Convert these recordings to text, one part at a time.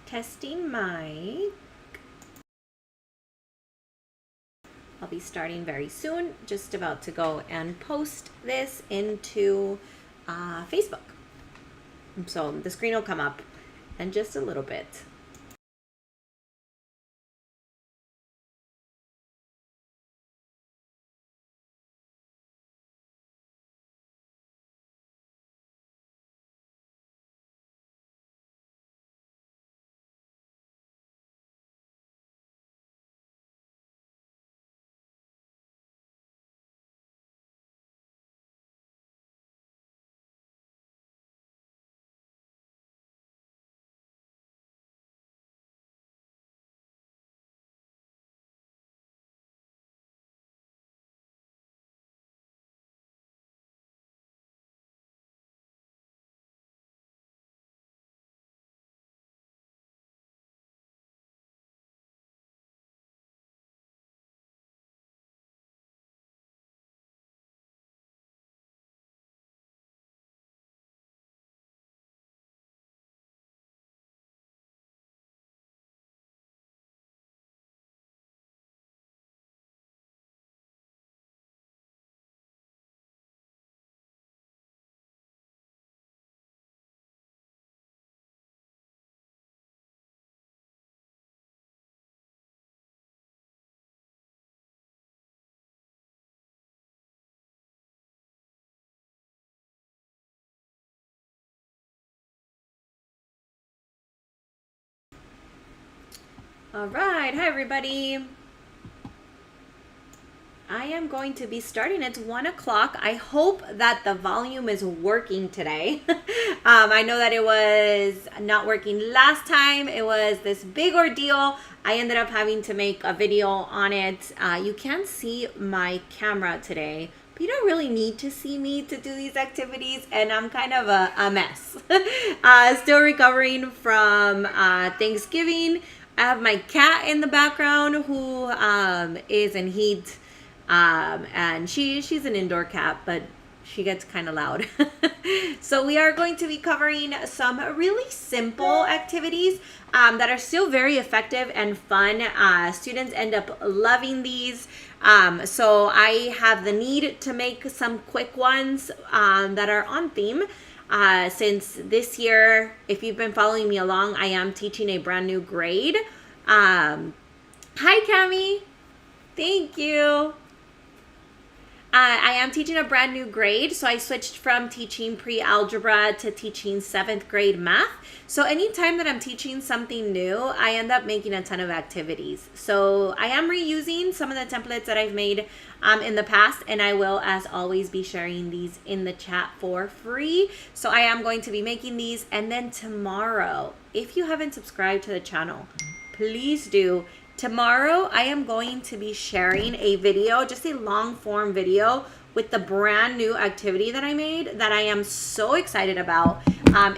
Testing mic. I'll be starting very soon. Just about to go and post this into Facebook. So the screen will come up in just a little bit. All right, hi everybody. I am going to be starting. It's 1 o'clock. I hope that the volume is working today. I know that it was not working last time. It was this big ordeal. I ended up having to make a video on it. You can see my camera today, but you don't really need to see me to do these activities, and I'm kind of a mess. Still recovering from Thanksgiving. I have my cat in the background who is in heat. And she's an indoor cat, but she gets kind of loud. So we are going to be covering some really simple activities that are still very effective and fun. Students end up loving these. So I have the need to make some quick ones that are on theme. Since this year, if you've been following me along, I am teaching a brand new grade. Hi, Cami. Thank you. I am teaching a brand new grade, so I switched from teaching pre-algebra to teaching 7th grade math. So anytime that I'm teaching something new, I end up making a ton of activities. So I am reusing some of the templates that I've made in the past, and I will, as always, be sharing these in the chat for free. So I am going to be making these, and then tomorrow, if you haven't subscribed to the channel, please do. Tomorrow, I am going to be sharing a video, just a long form video with the brand new activity that I made that I am so excited about.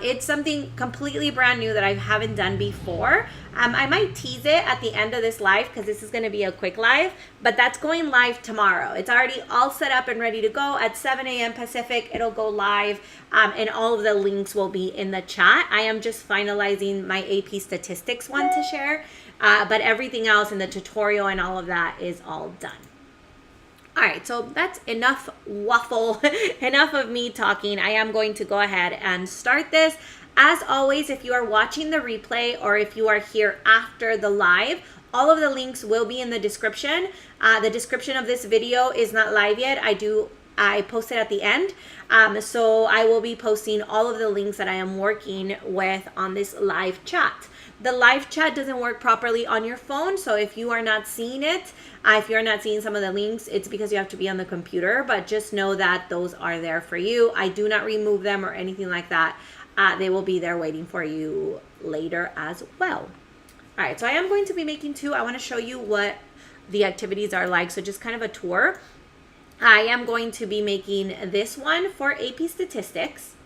It's something completely brand new that I haven't done before. I might tease it at the end of this live because this is going to be a quick live, but that's going live tomorrow. It's already all set up and ready to go at 7 a.m. Pacific. It'll go live, and all of the links will be in the chat. I am just finalizing my AP statistics one to share. But everything else in the tutorial and all of that is all done. All right, so that's enough waffle, enough of me talking. I am going to go ahead and start this. As always, if you are watching the replay or if you are here after the live, all of the links will be in the description. The description of this video is not live yet. I post it at the end. So I will be posting all of the links that I am working with on this live chat. The live chat doesn't work properly on your phone, so if you are not seeing it, if you're not seeing some of the links, it's because you have to be on the computer, but just know that those are there for you. I do not remove them or anything like that. They will be there waiting for you later as well. All right, so I am going to be making two. I want to show you what the activities are like, so just kind of a tour. I am going to be making this one for AP Statistics.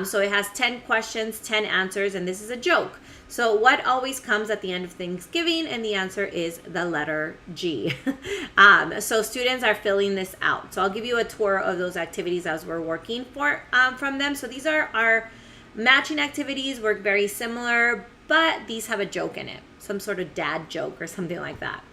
So it has 10 questions, 10 answers, and this is a joke. So what always comes at the end of Thanksgiving? And the answer is the letter G. So students are filling this out. So I'll give you a tour of those activities as we're working from them. So these are our matching activities, work very similar, but these have a joke in it, some sort of dad joke or something like that.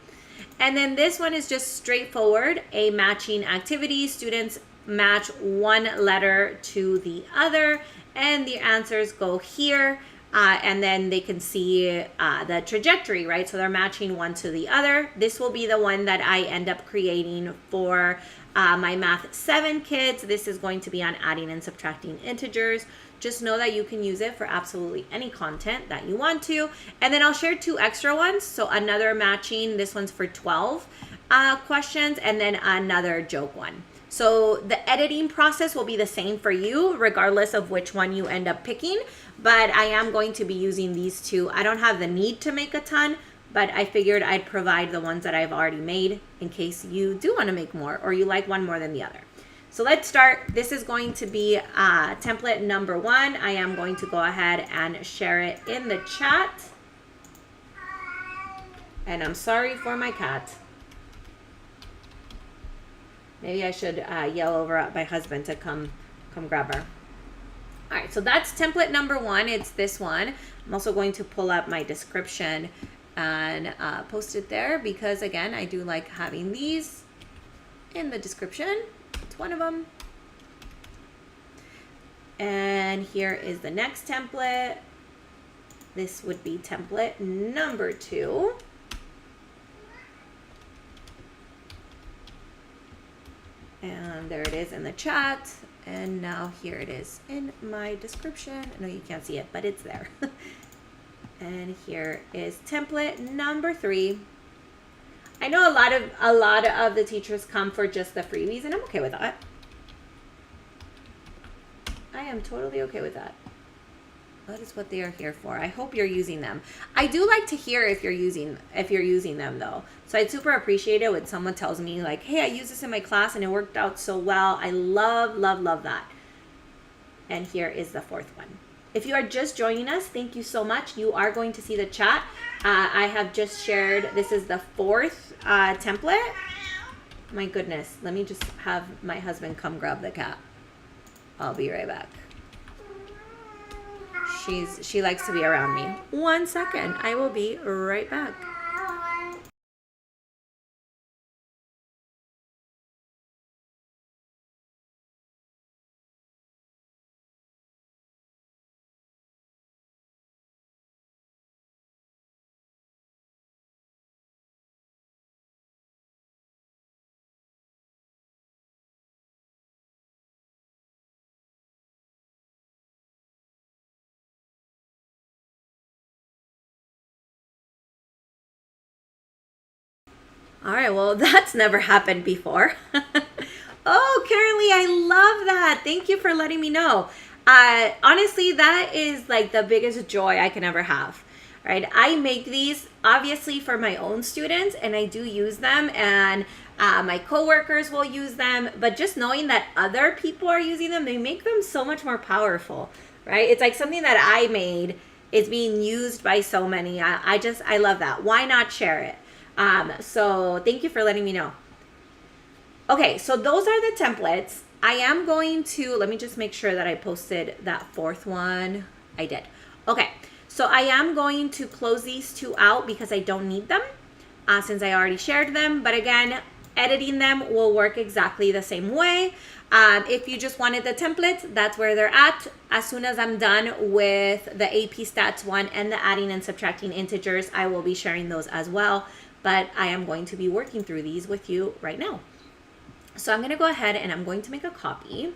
And then this one is just straightforward, a matching activity. Students match one letter to the other, and the answers go here. And then they can see the trajectory, right? So they're matching one to the other. This will be the one that I end up creating for my Math 7 kids. This is going to be on adding and subtracting integers. Just know that you can use it for absolutely any content that you want to. And then I'll share 2 extra ones. So another matching, this one's for 12 questions, and then another joke one. So the editing process will be the same for you, regardless of which one you end up picking. But I am going to be using these 2. I don't have the need to make a ton, but I figured I'd provide the ones that I've already made in case you do want to make more or you like one more than the other. So let's start. This is going to be template number 1. I am going to go ahead and share it in the chat. And I'm sorry for my cat. Maybe I should yell over at my husband to come grab her. All right, so that's template number 1. It's this one. I'm also going to pull up my description and post it there because, again, I do like having these in the description. It's one of them. And here is the next template. This would be template number 2. And there it is in the chat. And now here it is in my description. I know you can't see it, but it's there. And here is template number 3. I know a lot of the teachers come for just the freebies, and I'm okay with that. I am totally okay with that. That is what they are here for. I hope you're using them. I do like to hear if you're using them though. So I'd super appreciate it when someone tells me like, hey, I used this in my class and it worked out so well. I love, love, love that. And here is the 4th one. If you are just joining us, thank you so much. You are going to see the chat. I have just shared, this is the 4th template. My goodness, let me just have my husband come grab the cat. I'll be right back. She likes to be around me. 1 second, I will be right back. All right, well, that's never happened before. Oh, Carolee, I love that. Thank you for letting me know. Honestly, that is like the biggest joy I can ever have, right? I make these obviously for my own students and I do use them, and my coworkers will use them, but just knowing that other people are using them, they make them so much more powerful, right? It's like something that I made is being used by so many. I love that. Why not share it? So thank you for letting me know. Okay, so those are the templates. I am going to, let me just make sure that I posted that 4th one. I did. Okay, so I am going to close these 2 out because I don't need them since I already shared them. But again, editing them will work exactly the same way. If you just wanted the templates, that's where they're at. As soon as I'm done with the AP Stats one and the adding and subtracting integers, I will be sharing those as well. But I am going to be working through these with you right now. So I'm going to go ahead and I'm going to make a copy.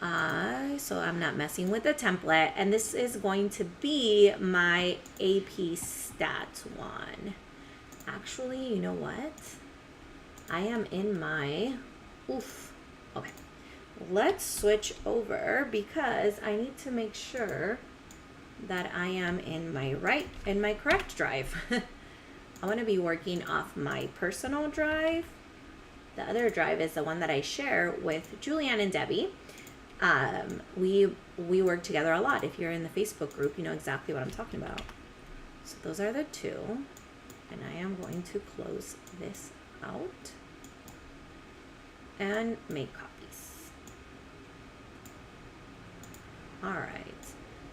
So I'm not messing with the template. And this is going to be my AP Stats one. Actually, you know what? I am in my, okay. Let's switch over because I need to make sure that I am in my correct drive. I want to be working off my personal drive. The other drive is the one that I share with Julianne and Debbie. We work together a lot. If you're in the Facebook group, you know exactly what I'm talking about. So those are the 2. And I am going to close this out and make copies. All right.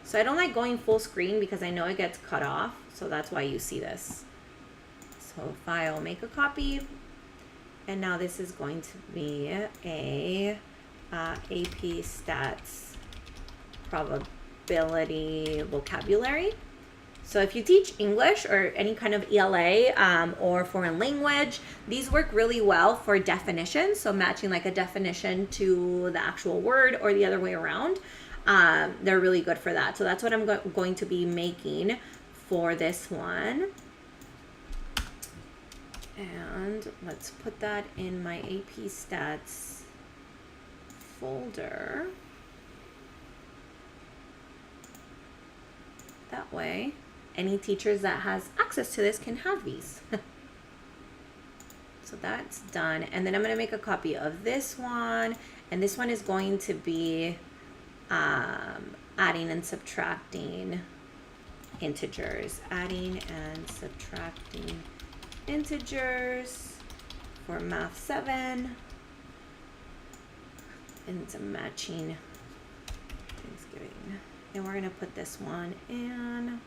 So I don't like going full screen because I know it gets cut off. So that's why you see this. So file, make a copy. And now this is going to be a AP Stats probability vocabulary. So if you teach English or any kind of ELA or foreign language, these work really well for definitions. So matching like a definition to the actual word or the other way around. They're really good for that. So that's what I'm going to be making for this one. And let's put that in my AP Stats folder. That way, any teachers that has access to this can have these. So that's done. And then I'm going to make a copy of this one. And this one is going to be adding and subtracting integers. Adding and subtracting integers for Math 7. And some matching Thanksgiving. And we're going to put this one in.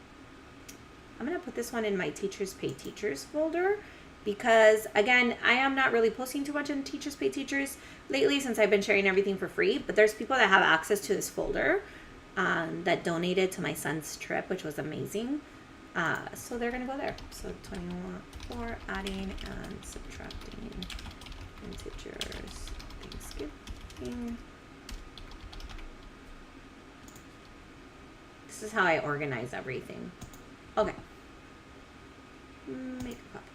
I'm going to put this one in my Teachers Pay Teachers folder because, again, I am not really posting too much in Teachers Pay Teachers lately since I've been sharing everything for free. But there's people that have access to this folder that donated to my son's trip, which was amazing. So they're going to go there. So 21 for adding and subtracting integers. Thanksgiving. This is how I organize everything. Okay. Make a copy.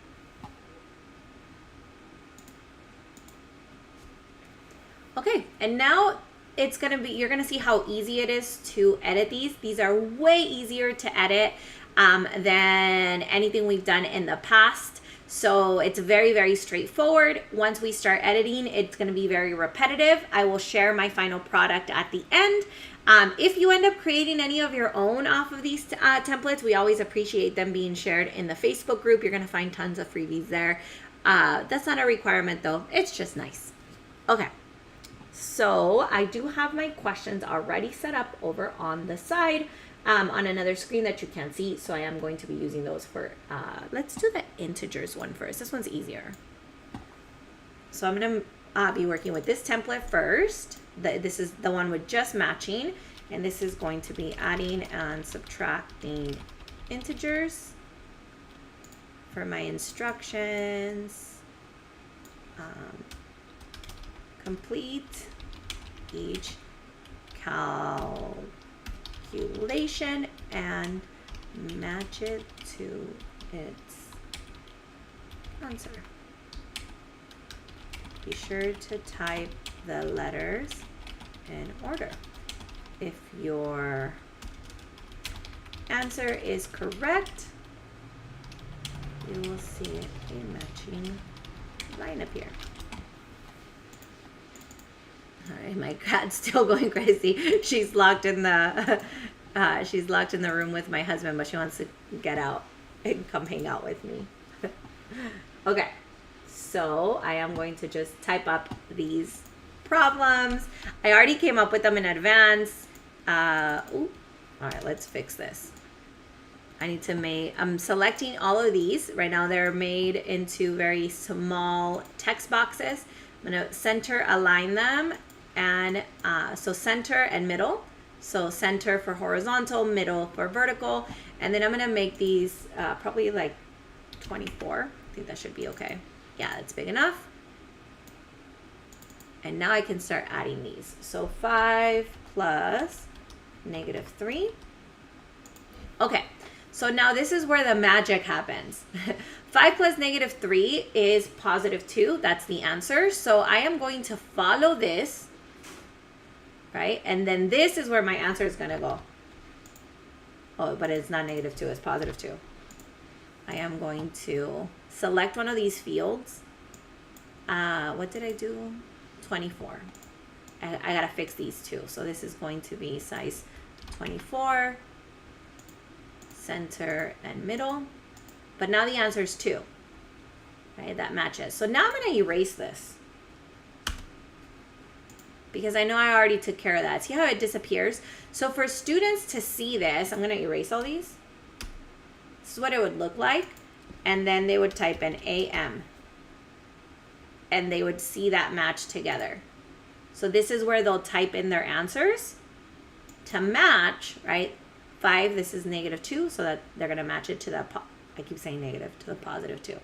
Okay, and now it's gonna be, you're gonna see how easy it is to edit these. These are way easier to edit than anything we've done in the past. So it's very, very straightforward. Once we start editing, it's gonna be very repetitive. I will share my final product at the end. If you end up creating any of your own off of these templates, we always appreciate them being shared in the Facebook group. You're gonna find tons of freebies there. That's not a requirement though, it's just nice. Okay, so I do have my questions already set up over on the side on another screen that you can't see. So I am going to be using those for, let's do the integers one first. This one's easier. So I'm gonna be working with this template first. This is the one with just matching, and this is going to be adding and subtracting integers for my instructions. Complete each calculation and match it to its answer. Be sure to type the letters in order. If your answer is correct, you will see a matching line appear. All right, my cat's still going crazy. She's locked in the room with my husband, but she wants to get out and come hang out with me. Okay, so I am going to just type up these problems. I already came up with them in advance. All right, let's fix this. I need to make, I'm selecting all of these. Right now they're made into very small text boxes. I'm gonna center align them, and so center and middle. So center for horizontal, middle for vertical. And then I'm gonna make these probably like 24. I think that should be okay. Yeah, that's big enough. And now I can start adding these. So 5 plus -3. Okay, so now this is where the magic happens. 5 plus -3 is +2. That's the answer. So I am going to follow this, right? And then this is where my answer is going to go. Oh, but it's not -2, it's +2. I am going to select one of these fields. What did I do? 24. I gotta fix these two. So this is going to be size 24, center and middle. But now the answer is 2, right? That matches. So now I'm gonna erase this because I know I already took care of that. See how it disappears? So for students to see this, I'm going to erase all these. This is what it would look like. And then they would type in AM. And they would see that match together. So this is where they'll type in their answers to match, right? 5, this is -2, so that they're going to match it to the, I keep saying negative, to the +2.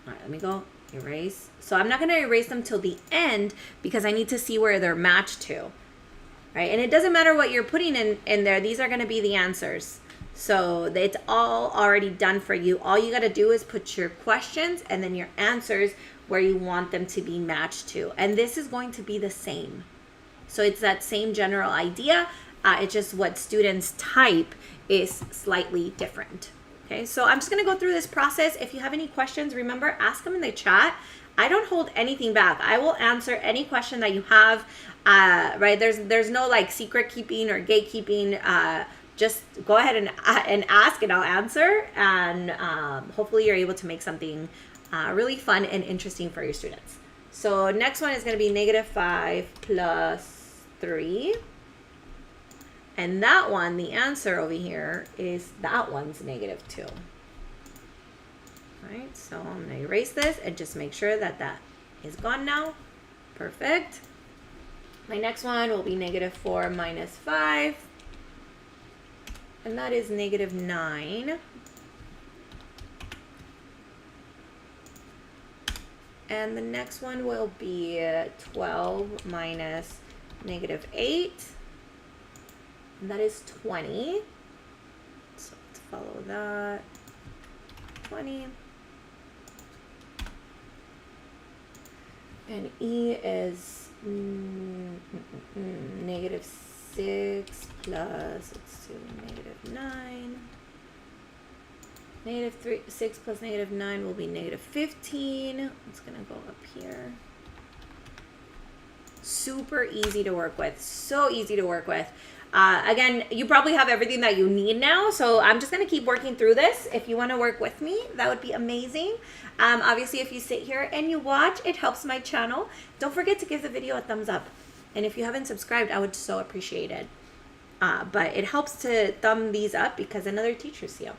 All right, let me go erase. So I'm not going to erase them till the end because I need to see where they're matched to, right? And it doesn't matter what you're putting in there. These are going to be the answers. So it's all already done for you. All you got to do is put your questions and then your answers where you want them to be matched to. And this is going to be the same. So it's that same general idea. It's just what students type is slightly different. Okay, so I'm just going to go through this process. If you have any questions, remember, ask them in the chat. I don't hold anything back. I will answer any question that you have, right? There's no like secret keeping or gatekeeping. Just go ahead and ask and I'll answer. And hopefully you're able to make something really fun and interesting for your students. So next one is going to be -5 plus 3. And that one, the answer over here is that one's -2. All right, so I'm going to erase this and just make sure that that is gone now. Perfect. My next one will be -4 minus 5. And that is -9. And the next one will be 12 minus -8. And that is 20. So let's follow that. 20. And E is -6 plus, let's do -9. -6 plus -9 will be -15. It's going to go up here. Super easy to work with. So easy to work with. Again, you probably have everything that you need now, so I'm just going to keep working through this. If you want to work with me, that would be amazing. Obviously, if you sit here and you watch, it helps my channel. Don't forget to give the video a thumbs up. And if you haven't subscribed, I would so appreciate it. But it helps to thumb these up because another teacher see them.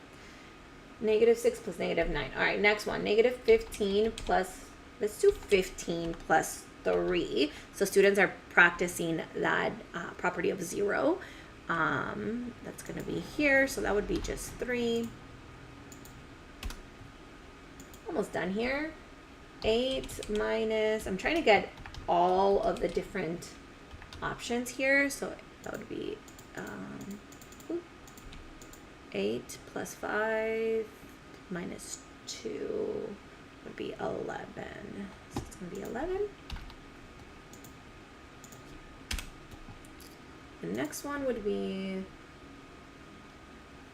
-6 plus -9. All right, next one. -15 plus, let's do 15 plus 3. So students are practicing that property of 0. That's going to be here. So that would be just 3. Almost done here. 8 minus, I'm trying to get all of the different options here. So that would be 8 plus 5 minus 2 would be 11. So it's going to be 11. The next one would be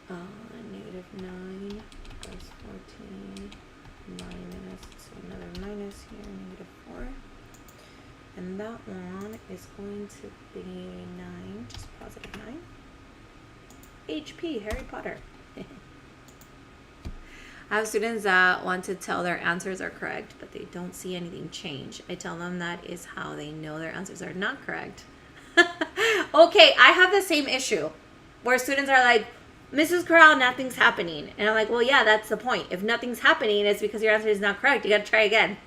-9 plus 14 minus, so another minus here, -4. And that one is going to be 9, just +9. HP, Harry Potter. I have students that want to tell their answers are correct, but they don't see anything change. I tell them that is how they know their answers are not correct. Okay, I have the same issue where students are like, Mrs. Corral, nothing's happening. And I'm like, well, yeah, that's the point. If nothing's happening, it's because your answer is not correct. You got to try again.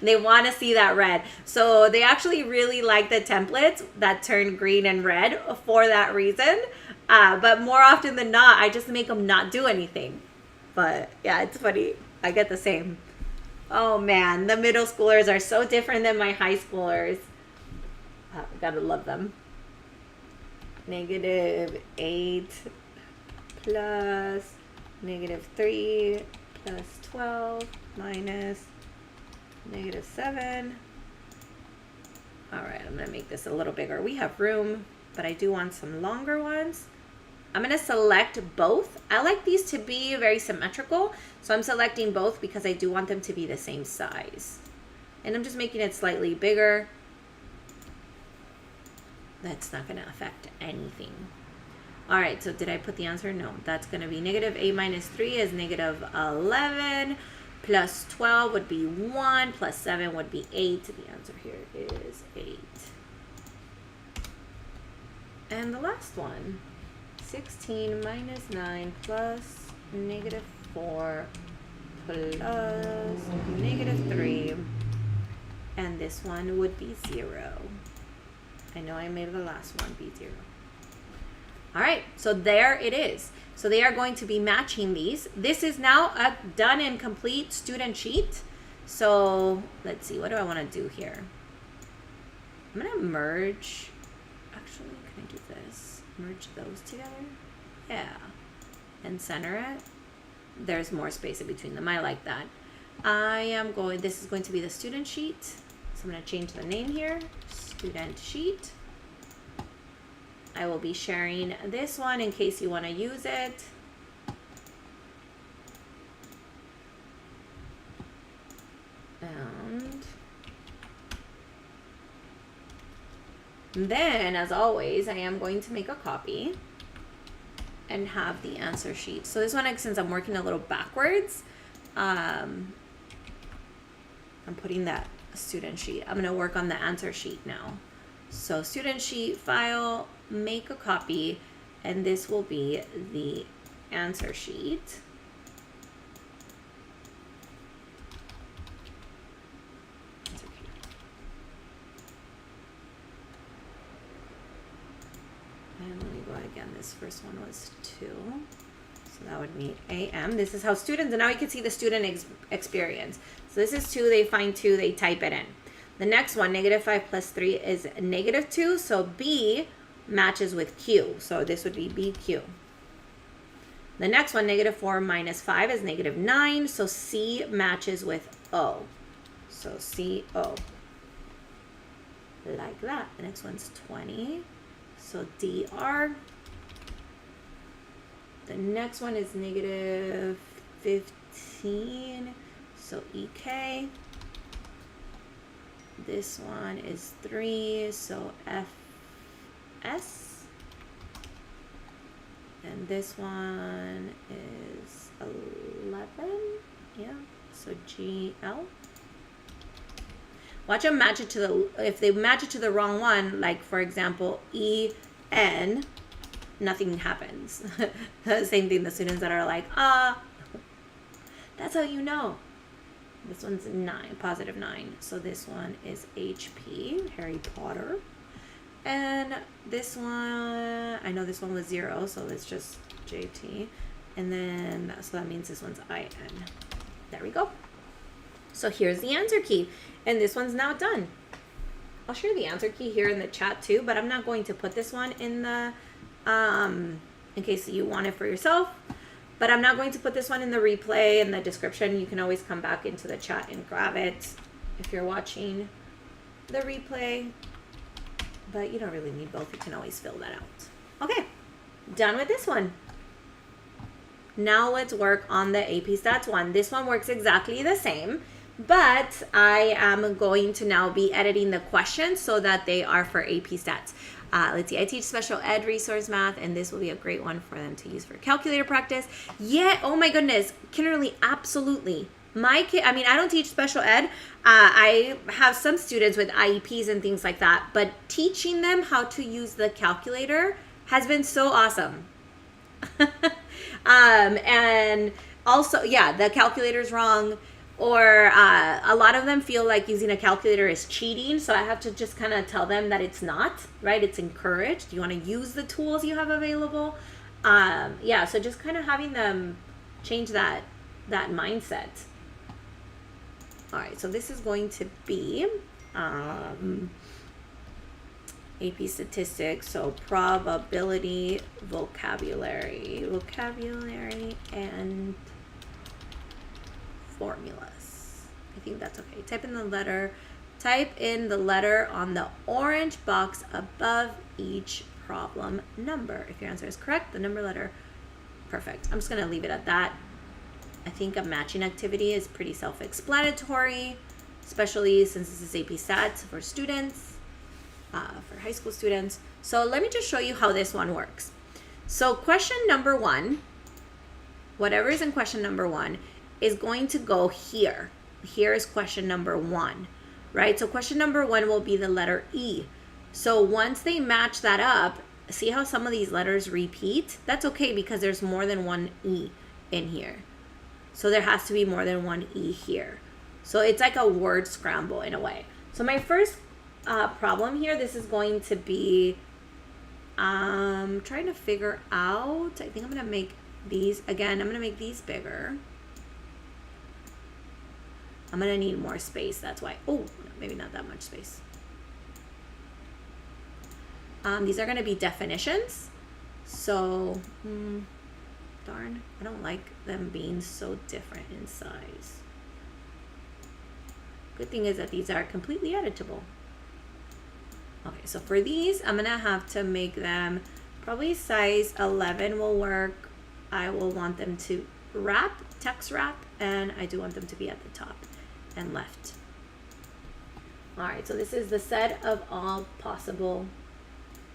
They want to see that red. So they actually really like the templates that turn green and red for that reason. But more often than not, I just make them not do anything. But yeah, it's funny. I get the same. Oh man, the middle schoolers are so different than my high schoolers. Gotta love them. -8 plus -3 plus 12 minus -7. All right, I'm gonna make this a little bigger. We have room, but I do want some longer ones. I'm gonna select both. I like these to be very symmetrical, so I'm selecting both because I do want them to be the same size. And I'm just making it slightly bigger. That's not gonna affect anything. All right, so did I put the answer? No, that's gonna be -8 minus 3 is -11 plus 12 would be 1, plus 7 would be 8. The answer here is 8. And the last one, 16 minus 9 plus negative 4 plus negative 3. And this one would be 0. I know I made the last one be 0. All right, so there it is. So they are going to be matching these. This is now a done and complete student sheet. So let's see, what do I want to do here? I'm going to merge. Actually, can I do this? Merge those together? Yeah. And center it. There's more space in between them. I like that. This is going to be the student sheet. So I'm going to change the name here. Student sheet. I will be sharing this one in case you want to use it. And then, as always, I am going to make a copy and have the answer sheet. So this one, since I'm working a little backwards, I'm putting that student sheet. I'm going to work on the answer sheet now. So student sheet, file, make a copy, and this will be the answer sheet. And let me go again. This first one was 2. So that would be AM. This is how students, and now you can see the student experience. So this is 2, they find 2, they type it in. The next one, negative 5 plus 3 is negative 2. So B matches with Q. So this would be BQ. The next one, negative 4 minus 5 is negative 9. So C matches with O. So CO. Like that. The next one's 20. So DR. The next one is negative 15. So EK. This one is 3, so FS. And this one is 11, yeah, so GL. Watch them match it to the, if they match it to the wrong one, like for example, EN, nothing happens. Same thing, the students that are like, that's how you know. This one's 9, positive 9. So this one is HP, Harry Potter. And this one, I know this one was 0, so it's just JT. And then, so that means this one's IN. There we go. So here's the answer key. And this one's now done. I'll share the answer key here in the chat too, but I'm not going to put this one in the, in case you want it for yourself. But I'm not going to put this one in the replay in the description. You can always come back into the chat and grab it if you're watching the replay. But you don't really need both. You can always fill that out. Okay, done with this one. Now let's work on the AP Stats one. This one works exactly the same, but I am going to now be editing the questions so that they are for AP Stats. Let's see, I teach special ed resource math, and this will be a great one for them to use for calculator practice. Yeah, oh my goodness, Kimberly, absolutely. My kid, I mean, I don't teach special ed. I have some students with IEPs and things like that, but teaching them how to use the calculator has been so awesome. And also, yeah, the calculator's wrong. Or a lot of them feel like using a calculator is cheating. So I have to just kind of tell them that it's not, right? It's encouraged. You want to use the tools you have available. Yeah, so just kind of having them change that mindset. All right, so this is going to be AP Statistics. So probability, vocabulary, and formulas. I think that's okay. Type in the letter on the orange box above each problem number. If your answer is correct, the number, letter. Perfect. I'm just going to leave it at that. I think a matching activity is pretty self-explanatory, especially since this is AP Stats for students, for high school students. So let me just show you how this one works. So question number 1, whatever is in question number 1, is going to go here. Here is question number 1, right? So question number 1 will be the letter E. So once they match that up, see how some of these letters repeat? That's okay because there's more than one E in here. So there has to be more than one E here. So it's like a word scramble in a way. So my first problem here, this is going to be trying to figure out, I think I'm going to make these, again, I'm going to make these bigger. I'm going to need more space, that's why. Oh, maybe not that much space. These are going to be definitions. So, darn, I don't like them being so different in size. Good thing is that these are completely editable. Okay, so for these, I'm gonna have to make them probably size 11 will work. I will want them to wrap, text wrap, and I do want them to be at the top and left. All right, so this is the set of all possible.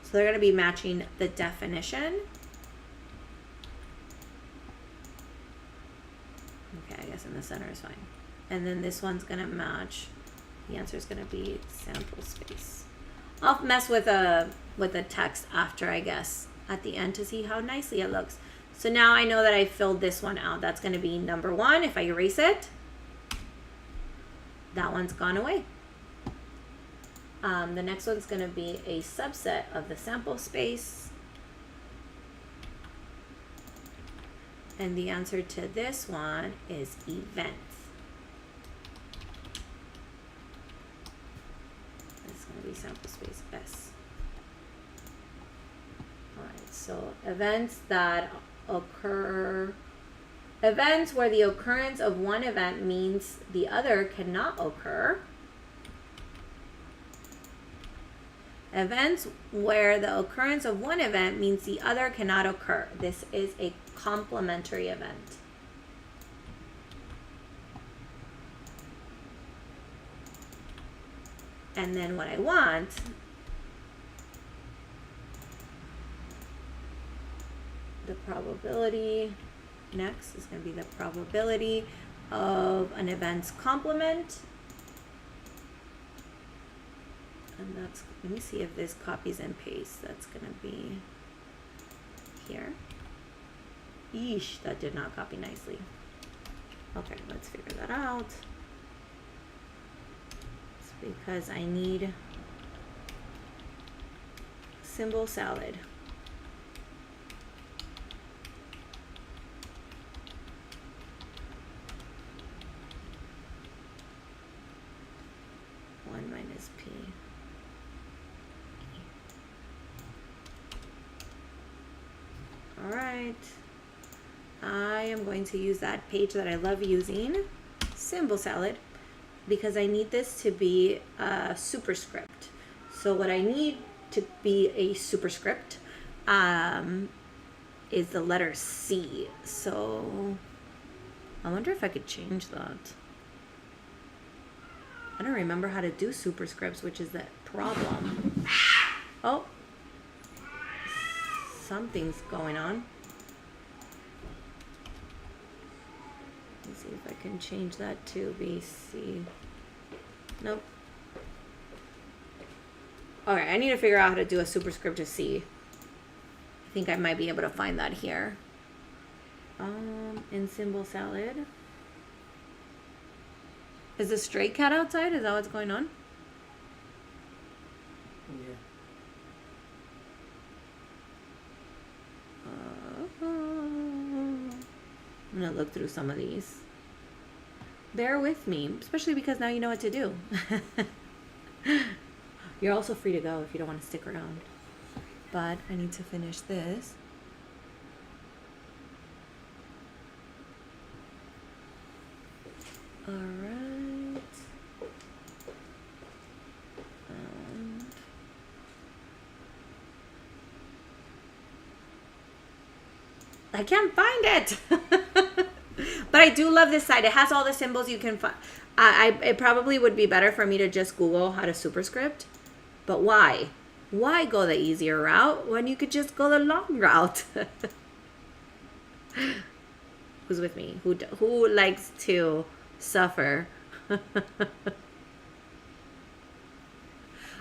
So they're gonna be matching the definition. Okay, I guess in the center is fine. And then this one's gonna match, the answer is gonna be sample space. I'll mess with a text after, I guess, at the end to see how nicely it looks. So now I know that I filled this one out. That's gonna be number 1. If I erase it, that one's gone away. The next one's gonna be a subset of the sample space. And the answer to this one is events. It's going to be sample space S. All right, so events that occur, events where the occurrence of one event means the other cannot occur. Events where the occurrence of one event means the other cannot occur. This is a complementary event. And then what I want the probability next is going to be the probability of an event's complement. And that's, let me see if this copies and pastes. That's going to be here. Yeesh, that did not copy nicely. Okay, let's figure that out. It's because I need symbol salad. One minus P. All right. I am going to use that page that I love using, symbol salad, because I need this to be a superscript. So what I need to be a superscript is the letter C. So I wonder if I could change that. I don't remember how to do superscripts, which is the problem. Oh, something's going on. Let's see if I can change that to BC. Nope. Alright, I need to figure out how to do a superscript to C. I think I might be able to find that here. In symbol salad. Is the stray cat outside? Is that what's going on? Yeah. I'm gonna look through some of these. Bear with me, especially because now you know what to do. You're also free to go if you don't want to stick around. But I need to finish this. All right. I can't find it. But I do love this site. It has all the symbols you can find. It probably would be better for me to just Google how to superscript. But why? Why go the easier route when you could just go the long route? Who's with me? Who likes to suffer?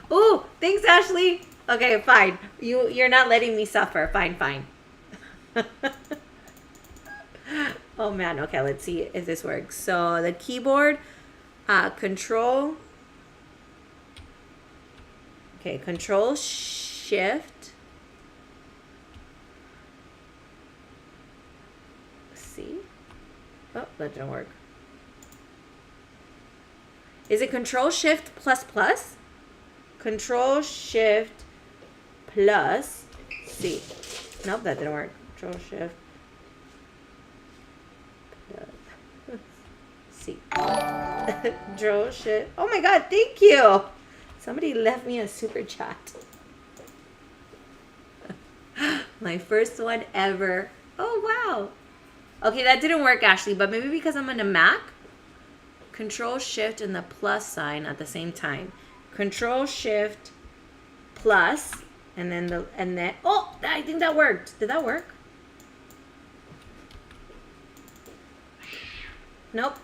Oh, thanks, Ashley. Okay, fine. You're not letting me suffer. Fine, fine. Oh man. Okay, let's see if this works. So the keyboard, control. Okay, control shift. See? Oh, that didn't work. Is it control shift plus plus? Control shift plus C. Nope, that didn't work. Control shift plus C. Control shift. Oh my god, thank you. Somebody left me a super chat. My first one ever. Oh wow. Okay, that didn't work, Ashley, but maybe because I'm on a Mac. Control shift and the plus sign at the same time. Control shift plus and then oh, I think that worked. Did that work? Nope.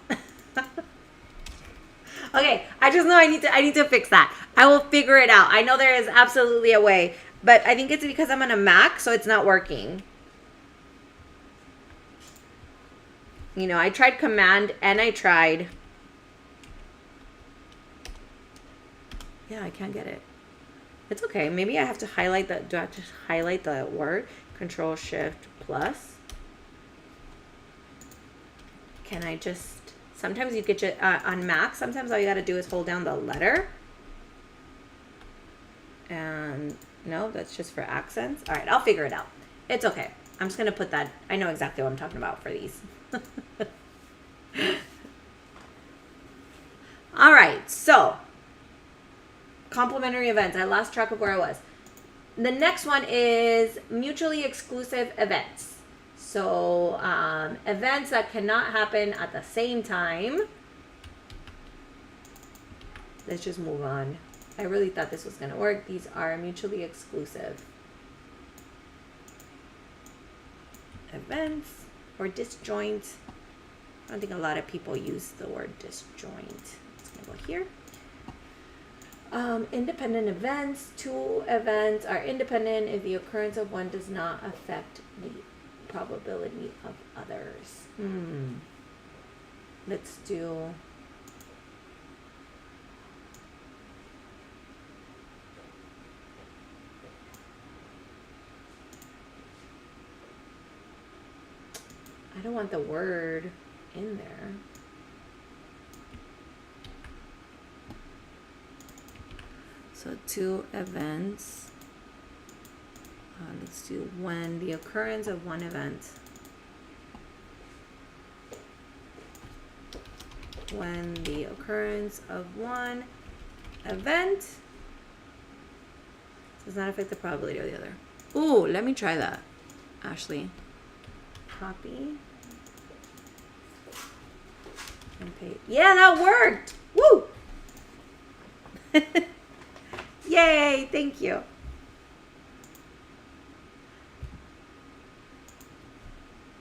Okay, I just know I need to fix that. I will figure it out. I know there is absolutely a way, but I think it's because I'm on a Mac, so it's not working. You know, I tried command and I tried. Yeah, I can't get it. It's okay. Maybe I have to highlight the, do I have to highlight the word? Control shift plus. Can I just, sometimes you get your, on Mac, sometimes all you got to do is hold down the letter. And no, that's just for accents. All right, I'll figure it out. It's okay. I'm just going to put that, I know exactly what I'm talking about for these. All right, so complementary events. I lost track of where I was. The next one is mutually exclusive events. So events that cannot happen at the same time. Let's just move on. I really thought this was going to work. These are mutually exclusive events or disjoint. I don't think a lot of people use the word disjoint. It's going to go here. Independent events. Two events are independent if the occurrence of one does not affect the probability of others. Let's do... I don't want the word in there. So two events. Let's do when the occurrence of one event. When the occurrence of one event does not affect the probability of the other. Ooh, let me try that, Ashley. Copy and paste. Yeah, that worked. Woo! Yay, thank you.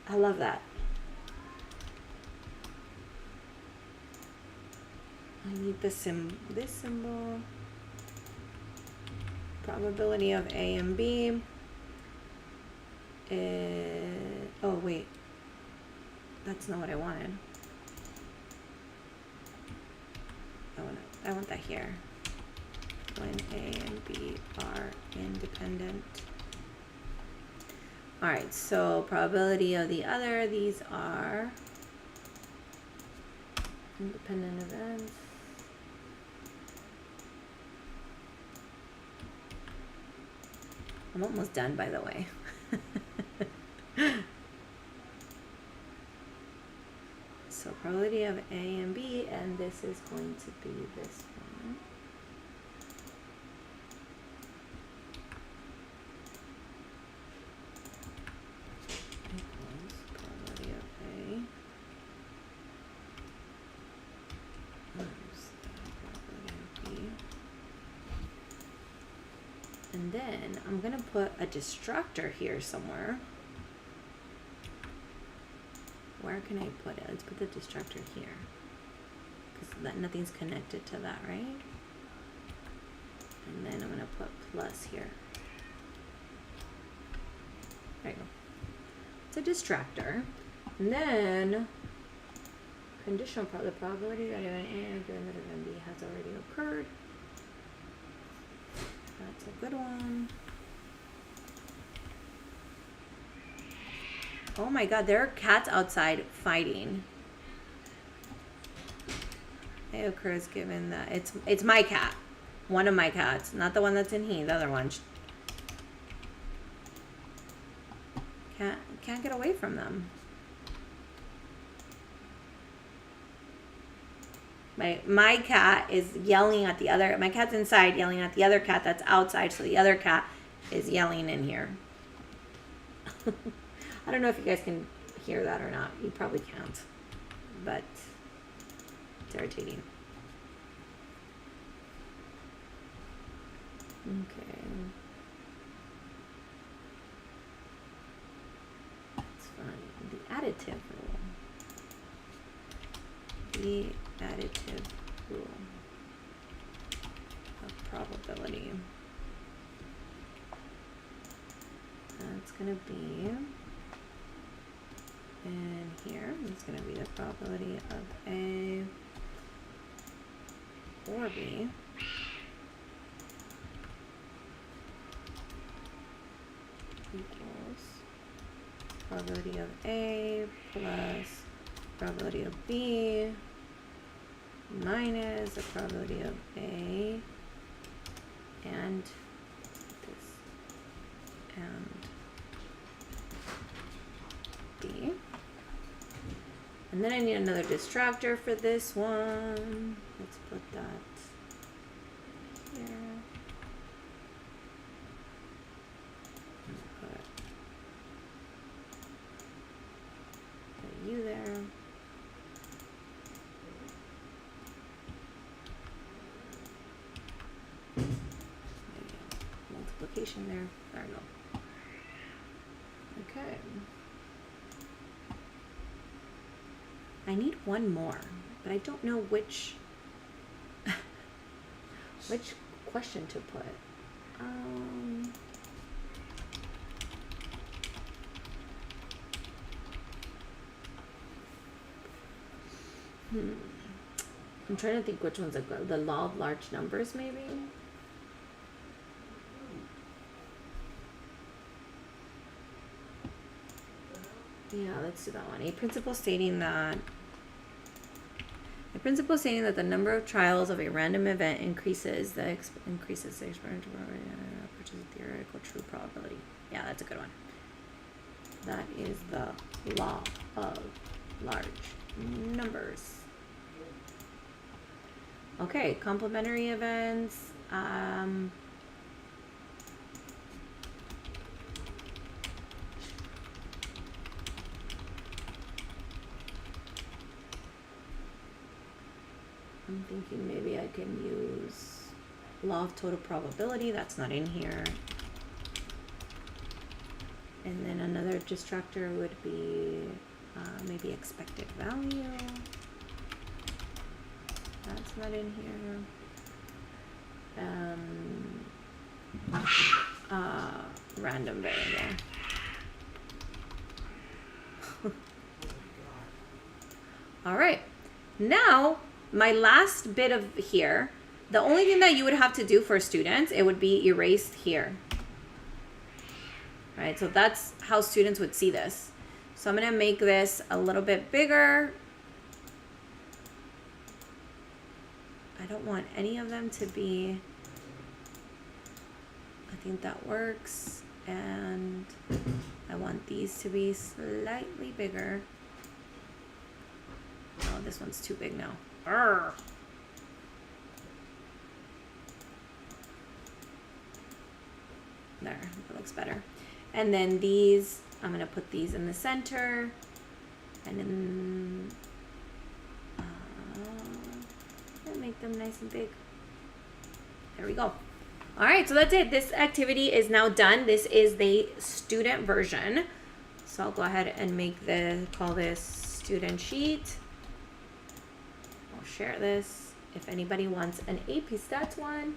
I love that. I need this symbol. Probability of A and B. Oh wait, that's not what I wanted. I want that here. When A and B are independent. All right, so probability of the other, these are independent events. I'm almost done, by the way. So probability of A and B, and this is going to be this one. Equals probability of A. Probability of B. And then I'm going to put a destructor here somewhere where can I put it? Let's put the distractor here. Because nothing's connected to that, right? And then I'm going to put plus here. There you go. It's a distractor. And then conditional the probability that event A given that event B has already occurred. That's a good one. Oh my god, there are cats outside fighting. It occurs given that it's my cat. One of my cats, not the one that's in here, the other one. Can't get away from them. My cat is yelling at the other, my cat's inside yelling at the other cat that's outside, so the other cat is yelling in here. I don't know if you guys can hear that or not. You probably can't, but it's irritating. Okay. That's fine. The additive rule. The additive rule of probability. That's going to be in here. It's going to be the probability of A or B equals probability of A plus probability of B minus the probability of A and this and B. And then I need another distractor for this one. Let's put that here. Put you there. Multiplication there. There we go. Okay. I need one more, but I don't know which question to put. I'm trying to think which one's a good. The law of large numbers, maybe. Yeah, let's do that one. A principle stating that the number of trials of a random event increases the experimental probability, which is a theoretical true probability. Yeah, that's a good one. That is the law of large numbers. Okay, complementary events. I'm thinking maybe I can use law of total probability. That's not in here. And then another distractor would be maybe expected value. That's not in here. Random variable. All right. Now, my last bit of here, the only thing that you would have to do for students, it would be erased here. Right, so that's how students would see this. So I'm going to make this a little bit bigger. I don't want any of them to be, I think that works. And I want these to be slightly bigger. Oh, this one's too big now. Arrgh. There, that looks better. And then these, I'm going to put these in the center. And then make them nice and big. There we go. All right, so that's it. This activity is now done. This is the student version. So I'll go ahead and call this student sheet. I'll share this if anybody wants an AP Stats one.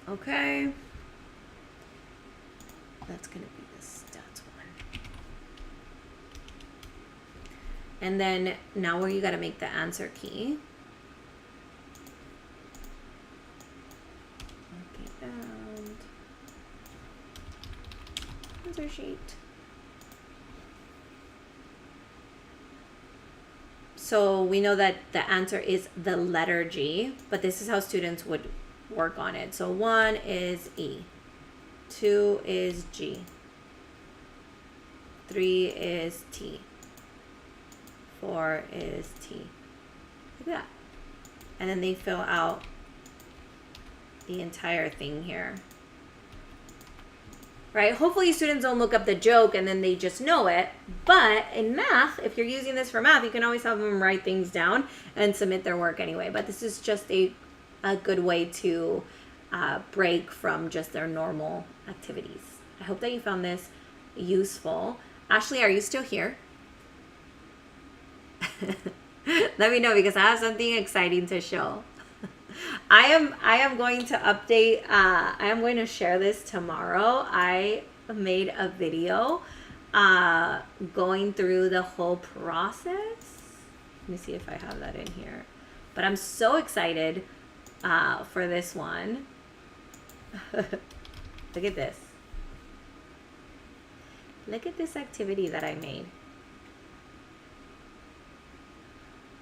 Okay. That's going to be the stats one. And then now where you got to make the answer key. Okay, and answer sheet. So we know that the answer is the letter G, but this is how students would work on it. So 1 is E, 2 is G, 3 is T, 4 is T. Look at that. And then they fill out the entire thing here. Right? Hopefully students don't look up the joke and then they just know it. But in math, if you're using this for math, you can always have them write things down and submit their work anyway. But this is just a good way to break from just their normal activities. I hope that you found this useful. Ashley, are you still here? Let me know because I have something exciting to show. I am going to update, I am going to share this tomorrow. I made a video going through the whole process. Let me see if I have that in here. But I'm so excited for this one. Look at this. Look at this activity that I made.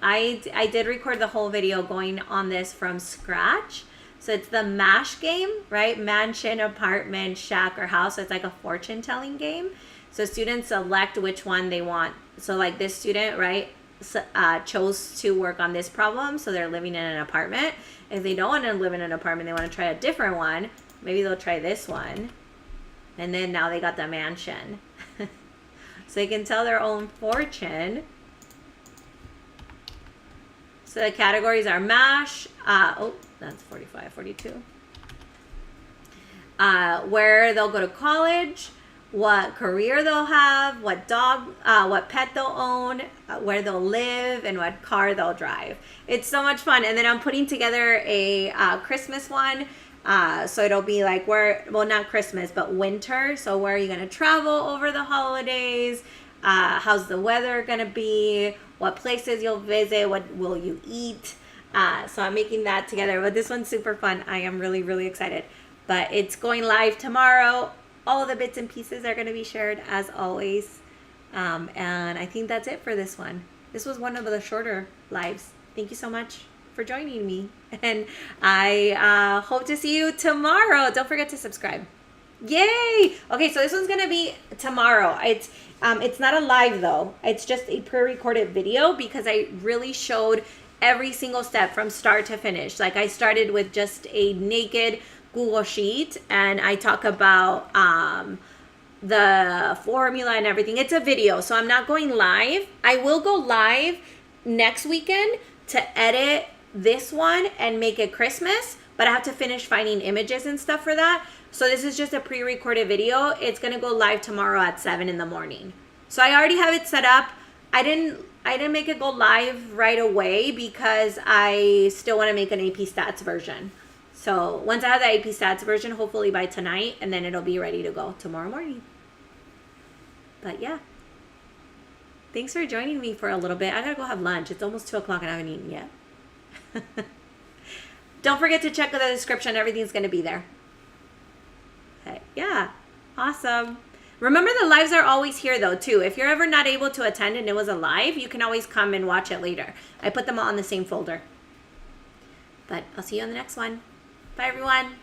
I did record the whole video going on this from scratch. So it's the MASH game, right? Mansion, apartment, shack, or house. So it's like a fortune telling game. So students select which one they want. So like this student, right, chose to work on this problem. So they're living in an apartment. If they don't want to live in an apartment, they want to try a different one. Maybe they'll try this one. And then now they got the mansion. So they can tell their own fortune. So the categories are MASH. Oh, that's 45, 42. Where they'll go to college, what career they'll have, what dog, what pet they'll own, where they'll live, and what car they'll drive. It's so much fun. And then I'm putting together a Christmas one. So it'll be like where, well, not Christmas, but winter. So where are you going to travel over the holidays? How's the weather going to be? What places you'll visit? What will you eat? So I'm making that together. But this one's super fun. I am really, really excited. But it's going live tomorrow. All of the bits and pieces are going to be shared as always. And I think that's it for this one. This was one of the shorter lives. Thank you so much for joining me. And I hope to see you tomorrow. Don't forget to subscribe. Yay! Okay, so this one's gonna be tomorrow. It's not a live though. It's just a pre-recorded video because I really showed every single step from start to finish. Like I started with just a naked Google sheet and I talk about the formula and everything. It's a video, so I'm not going live. I will go live next weekend to edit this one and make it Christmas, but I have to finish finding images and stuff for that. So this is just a pre-recorded video. It's gonna go live tomorrow at 7 in the morning. So I already have it set up. I didn't make it go live right away because I still want to make an AP Stats version. So once I have the AP Stats version, hopefully by tonight, and then it'll be ready to go tomorrow morning. But yeah. Thanks for joining me for a little bit. I gotta go have lunch. It's almost 2 o'clock and I haven't eaten yet. Don't forget to check the description. Everything's gonna be there. Okay. Yeah. Awesome. Remember the lives are always here though too. If you're ever not able to attend and it was a live, you can always come and watch it later. I put them all in the same folder. But I'll see you on the next one. Bye everyone.